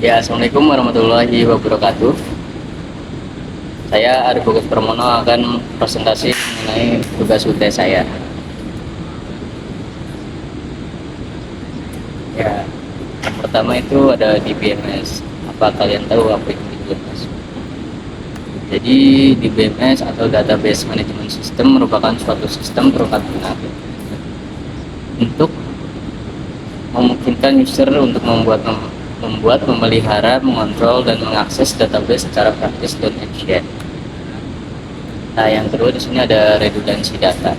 Ya, Assalamualaikum warahmatullahi wabarakatuh. Saya Arif Bagus Pramono akan presentasi mengenai tugas UT saya. Ya, yang pertama itu ada di BMS. Apa kalian tahu apa itu di BMS? Jadi di BMS atau Database Management System merupakan suatu sistem perangkat lunak untuk memungkinkan user untuk membuat, memelihara, mengontrol, dan mengakses database secara praktis dan efisien. Nah, yang kedua di sini ada redundansi data.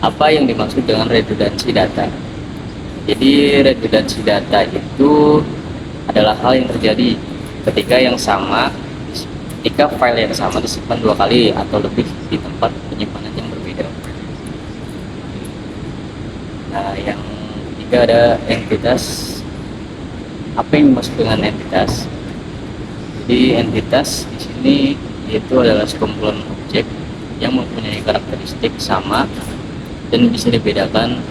Apa yang dimaksud dengan redundansi data? Jadi redundansi data itu adalah hal yang terjadi ketika file yang sama disimpan dua kali atau lebih di tempat penyimpanan yang berbeda. Nah, yang ketiga ada entitas. Apa yang dimaksud dengan entitas? Jadi entitas di sini itu adalah sekumpulan objek yang mempunyai karakteristik sama dan bisa dibedakan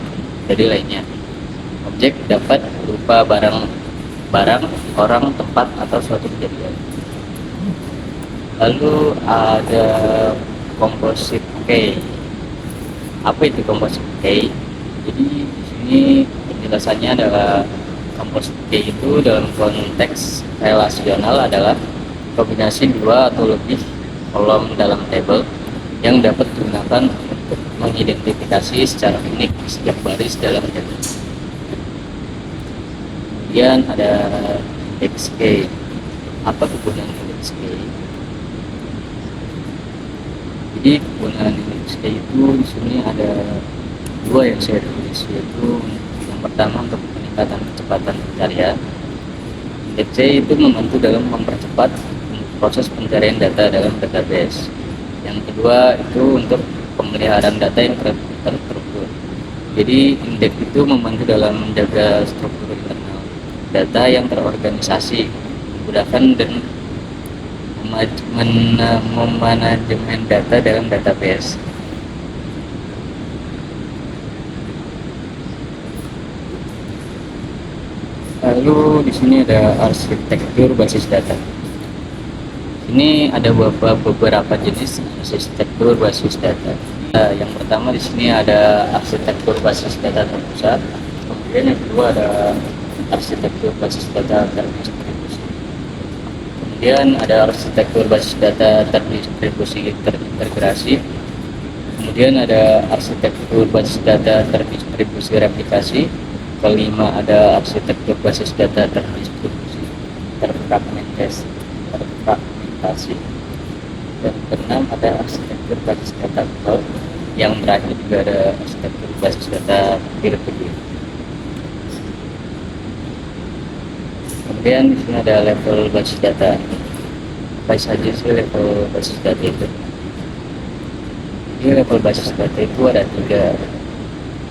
dari lainnya. Objek dapat berupa barang, orang, tempat, atau suatu kejadian. Lalu ada composite key. Apa itu composite key? Jadi di sini penjelasannya adalah composite key itu dalam konteks relasional adalah kombinasi dua atau lebih kolom dalam tabel yang dapat digunakan untuk mengidentifikasi secara unik setiap baris dalam tabel. Kemudian ada index key. Apa kegunaan index key? Jadi kegunaan index key itu di sini ada dua yang saya tulis, yaitu yang pertama untuk peningkatan kecepatan pencarian. Index key itu membantu dalam mempercepat proses pencarian data dalam database. Yang kedua itu untuk pemeliharaan data yang terstruktur. Jadi indeks itu membantu dalam menjaga struktur internal data yang terorganisasi, memudahkan dan memanajemen data dalam database. Lalu di sini ada arsitektur basis data. Ini ada beberapa jenis arsitektur basis data. Yang pertama di sini ada arsitektur basis data terpusat. Kemudian yang kedua ada arsitektur basis data terdistribusi. Kemudian ada arsitektur basis data terdistribusi terintegrasi. Kemudian ada arsitektur basis data terdistribusi replikasi. Kelima ada arsitektur basis data terdistribusi terfragmentasi. Dan keenam ada arsitektur basis data cloud. Yang terakhir juga ada arsitektur basis data peer-to-peer. Kemudian di sini ada level basis data. Apa saja sih level basis data itu? Jadi level basis data itu ada tiga.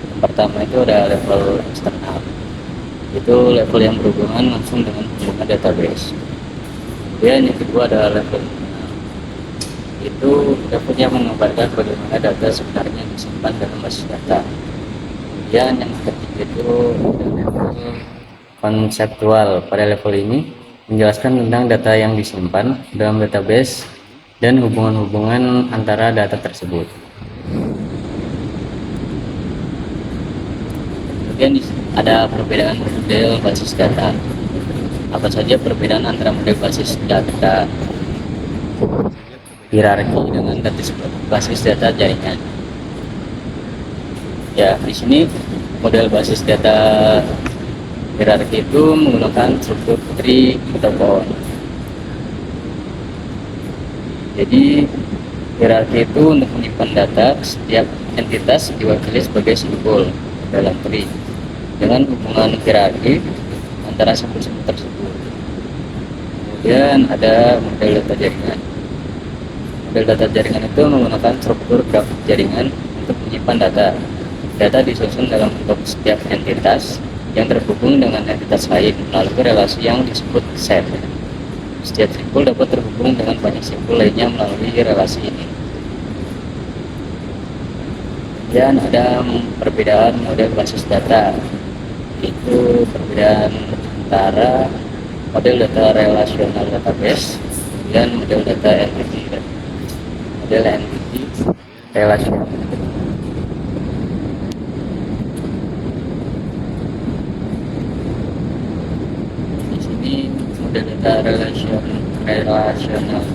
Yang pertama itu ada level eksternal. Itu level yang berhubungan langsung dengan pengguna database. Kemudian yang kedua ada level internal. Itu levelnya mengabarkan bagaimana data sebenarnya disimpan dalam basis data. Kemudian yang ketiga itu ada level konseptual. Pada level ini menjelaskan tentang data yang disimpan dalam database dan hubungan-hubungan antara data tersebut. Kemudian ada perbedaan model basis data. Apa saja perbedaan antara model basis data hierarki dengan basis data jaringan? Ya, di sini model basis data hierarki itu menggunakan struktur tree atau pohon. Jadi hierarki itu untuk menyimpan data, setiap entitas diwakili sebagai simbol dalam tree dengan hubungan hierarki antara simbol-simbol tersebut. Kemudian ada model data jaringan. Model data jaringan itu menggunakan struktur grafik jaringan untuk menyimpan data. Data disusun dalam bentuk setiap entitas yang terhubung dengan entitas lain melalui relasi yang disebut set. Setiap simbol dapat terhubung dengan banyak simbol lainnya melalui relasi ini. Dan ada perbedaan model basis data. Itu perbedaan antara model data relational database, dan model data entity, model entity relational. Di sini model data relational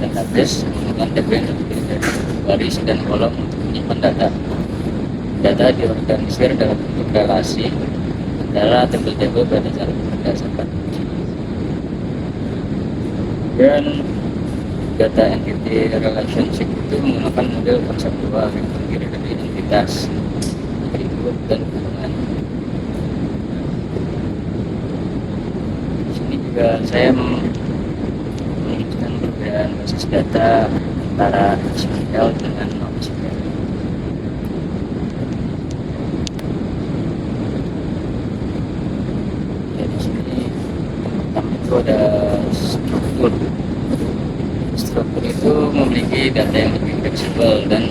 database menggunakan table yang terdiri dari baris dan kolom untuk menyimpan data. Data diorganisir dalam bentuk relasi antara tabel-tabel berdasarkan kunci. Dan data entity relationship itu menggunakan model konseptual yang terdiri dari identitas, atribut, dan hubungan. Di sini juga saya menunjukkan perbedaan basis data antara SQL dengan NoSQL. Ya, di sini pertama itu ada struktur. Struktur itu memiliki data yang lebih fleksibel dan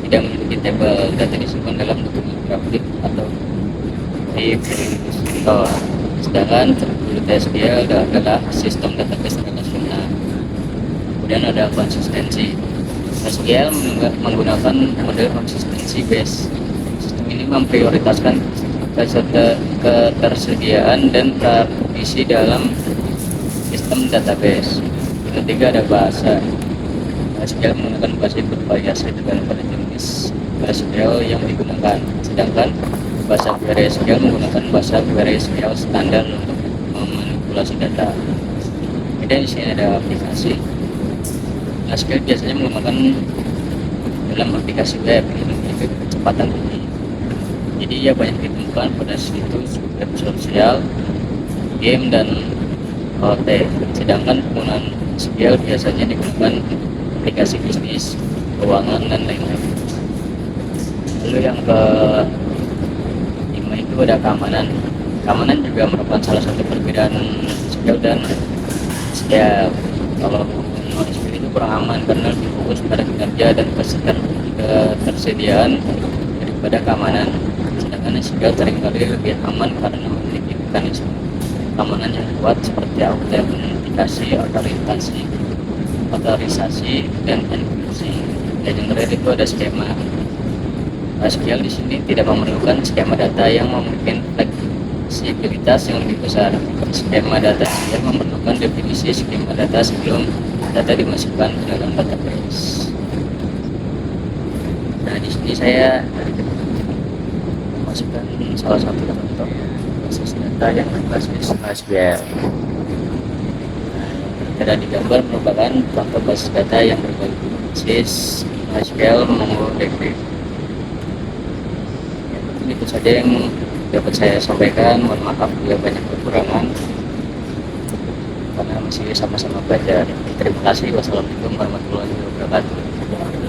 tidak memiliki tabel. Data disimpan dalam dokumen grafik atau store. Sedangkan struktur SQL adalah sistem database relasional. Kemudian ada konsistensi. SQL menggunakan model konsistensi base. Sistem ini memprioritaskan ketersediaan dan terisi dalam sistem database. Yang ketiga ada bahasa. SQL menggunakan bahasa yang bervariasi tergantung pada jenis SQL yang digunakan. Sedangkan bahasa query SQL menggunakan bahasa query SQL standar untuk memanipulasi data. Kemudian di sini ada aplikasi. SQL biasanya menggunakan dalam aplikasi web yang memiliki kecepatan tinggi. Jadi ia banyak ditemukan pada situs web sosial, game, dan OT. Sedangkan penggunaan SQL biasanya digunakan aplikasi bisnis, keuangan, dan lain-lain. Lalu yang kelima itu ada keamanan. Keamanan juga merupakan salah satu perbedaan SQL dan SQL. Kalau SQL itu kurang aman karena lebih fokus pada kinerja dan ketersediaan daripada keamanan. Sedangkan SQL seringkali lebih aman karena memiliki mekanisme keamanan yang kuat seperti autentikasi, otorisasi, dan enkripsi. Dan yang terakhir itu ada skema. SQL di sini tidak memerlukan skema data yang memiliki fleksibilitas yang lebih besar. Skema data SQL memerlukan definisi skema data sebelum data dimasukkan ke dalam database. Nah, di sini saya masukkan salah satu contoh basis data yang berbasis SQL. Ada di gambar merupakan contoh basis data yang berbasis SQL MongoDB. Itu saja yang dapat saya sampaikan. Mohon maaf bila banyak kekurangan karena masih sama-sama belajar. Terima kasih. Wassalamualaikum warahmatullahi wabarakatuh.